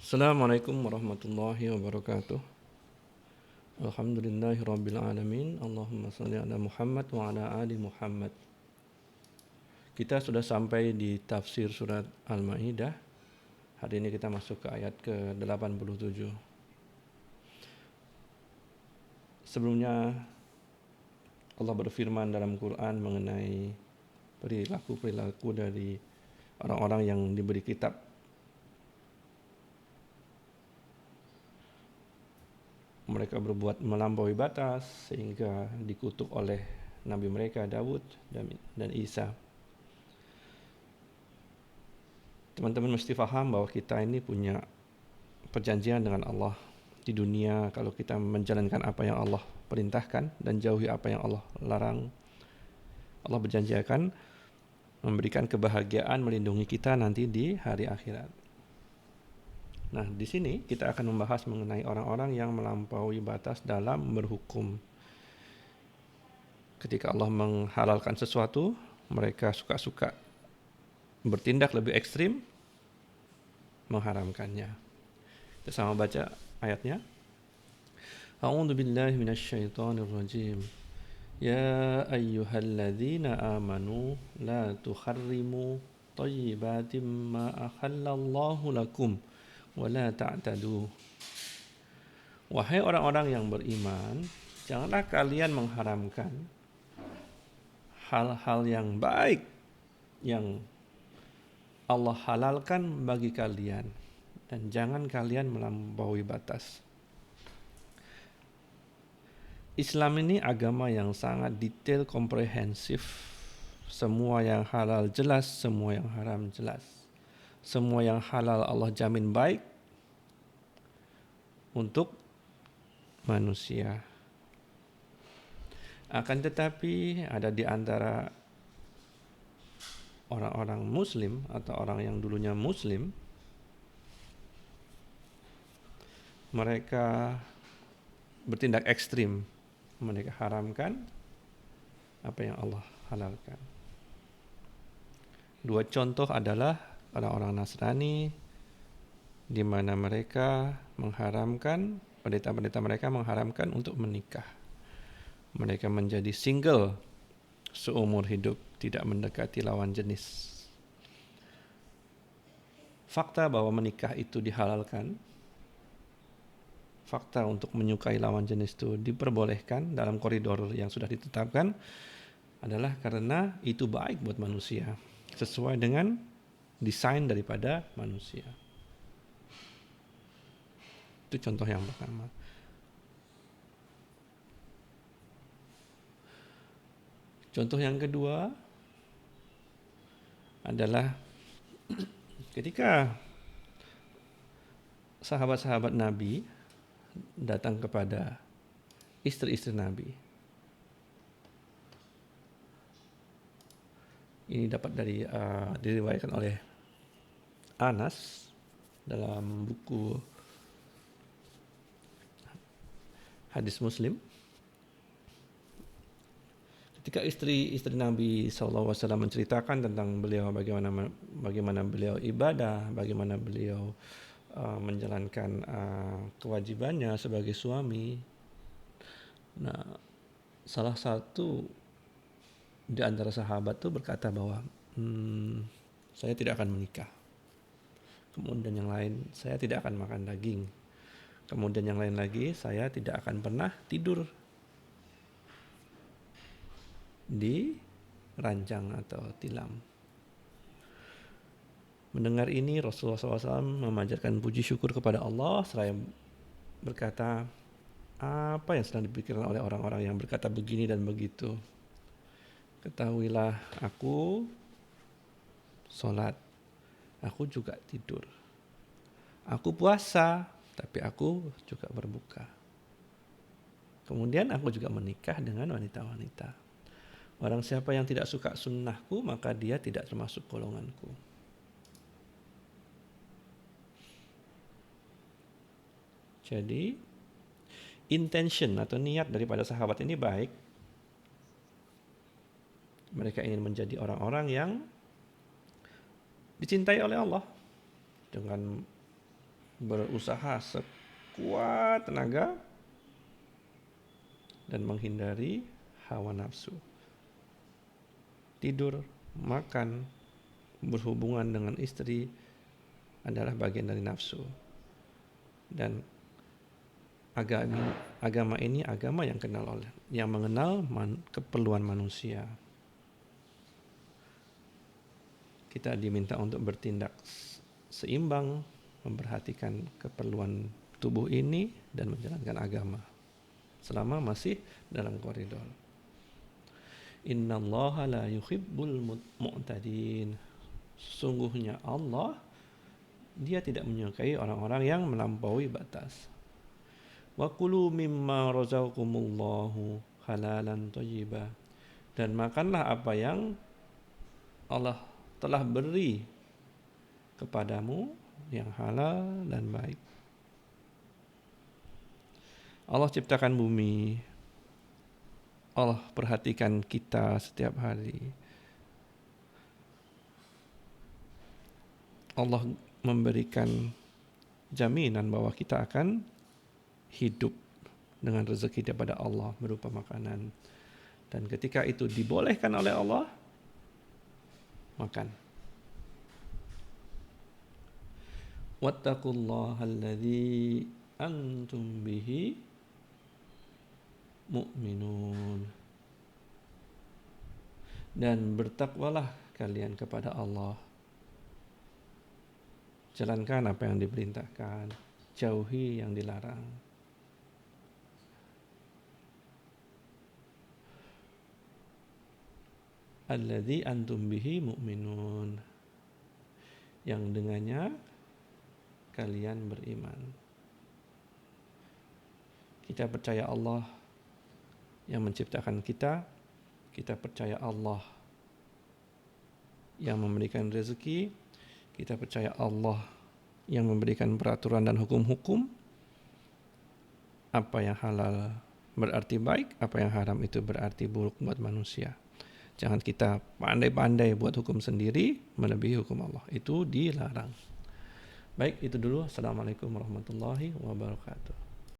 Assalamualaikum warahmatullahi wabarakatuh. Alhamdulillahirabbil alamin. Allahumma shalli ala Muhammad wa ala ali Muhammad. Kita sudah sampai di tafsir surat Al-Maidah. Hari ini kita masuk ke ayat ke-87. Sebelumnya Allah berfirman dalam Quran mengenai perilaku-perilaku dari orang-orang yang diberi kitab. Mereka berbuat melampaui batas sehingga dikutuk oleh Nabi mereka Daud dan Isa. Teman-teman mesti faham bahwa kita ini punya perjanjian dengan Allah di dunia. Kalau kita menjalankan apa yang Allah perintahkan dan jauhi apa yang Allah larang, Allah berjanji akan memberikan kebahagiaan, melindungi kita nanti di hari akhirat. Nah, di sini kita akan membahas mengenai orang-orang yang melampaui batas dalam berhukum. Ketika Allah menghalalkan sesuatu, mereka suka-suka bertindak lebih ekstrim mengharamkannya. Kita sama baca ayatnya. A'udzu billahi minasyaitonir rajim. Ya ayyuhalladzina amanu la tuharrimu thayyibatim ma ahallallahu lakum wa la ta'tadu. Wahai orang-orang yang beriman, janganlah kalian mengharamkan hal-hal yang baik yang Allah halalkan bagi kalian, dan jangan kalian melampaui batas. Islam ini agama yang sangat detail, komprehensif. Semua yang halal jelas, semua yang haram jelas. Semua yang halal Allah jamin baik untuk manusia. Akan tetapi ada di antara orang-orang muslim atau orang yang dulunya muslim, mereka bertindak ekstrim. Mereka haramkan apa yang Allah halalkan. Dua contoh adalah orang-orang Nasrani, di mana mereka mengharamkan, pendeta-pendeta mereka mengharamkan untuk menikah. Mereka menjadi single seumur hidup, tidak mendekati lawan jenis. Fakta bahwa menikah itu dihalalkan, fakta untuk menyukai lawan jenis itu diperbolehkan dalam koridor yang sudah ditetapkan adalah karena itu baik buat manusia, sesuai dengan desain daripada manusia. Itu contoh yang pertama. Contoh yang kedua adalah ketika sahabat-sahabat Nabi datang kepada istri-istri Nabi. Ini dapat diriwayatkan oleh Anas dalam buku hadis Muslim. Ketika istri-istri Nabi SAW menceritakan tentang beliau, bagaimana beliau ibadah, bagaimana beliau menjalankan kewajibannya sebagai suami. Nah, salah satu di antara sahabat itu berkata bahwa saya tidak akan menikah. Kemudian yang lain, saya tidak akan makan daging. Kemudian yang lain lagi, saya tidak akan pernah tidur di ranjang atau tilam. Mendengar ini, Rasulullah SAW memanjatkan puji syukur kepada Allah seraya berkata, apa yang sedang dipikirkan oleh orang-orang yang berkata begini dan begitu? Ketahuilah, aku sholat, aku juga tidur. Aku puasa, tapi aku juga berbuka. Kemudian aku juga menikah dengan wanita-wanita. Barang siapa yang tidak suka sunnahku, maka dia tidak termasuk golonganku. Jadi, intention atau niat daripada sahabat ini baik. Mereka ingin menjadi orang-orang yang dicintai oleh Allah dengan berusaha sekuat tenaga dan menghindari hawa nafsu. Tidur, makan, berhubungan dengan istri adalah bagian dari nafsu. Dan agama ini agama yang mengenal keperluan manusia. Kita diminta untuk bertindak seimbang, memperhatikan keperluan tubuh ini dan menjalankan agama selama masih dalam koridor. Innallaha la yuhibbul mu'tadin. Sungguhnya Allah, Dia tidak menyukai orang-orang yang melampaui batas. Wa kulu mimma razaqakumullahu halalan thayyiba. Dan makanlah apa yang Allah telah beri kepadamu yang halal dan baik. Allah ciptakan bumi. Allah perhatikan kita setiap hari. Allah memberikan jaminan bahwa kita akan hidup dengan rezeki daripada Allah berupa makanan. Dan ketika itu dibolehkan oleh Allah, makan. Wattaqullaha alladzi antum bihi mu'minun. Dan bertakwalah kalian kepada Allah. Jalankan apa yang diperintahkan, jauhi yang dilarang. Alladzi antum bihi mu'minun. Yang dengannya kalian beriman. Kita percaya Allah yang menciptakan kita. Kita percaya Allah yang memberikan rezeki. Kita percaya Allah yang memberikan peraturan dan hukum-hukum. Apa yang halal berarti baik, apa yang haram itu berarti buruk buat manusia. Jangan kita pandai-pandai buat hukum sendiri melebihi hukum Allah. Itu dilarang. Baik, itu dulu. Assalamualaikum warahmatullahi wabarakatuh.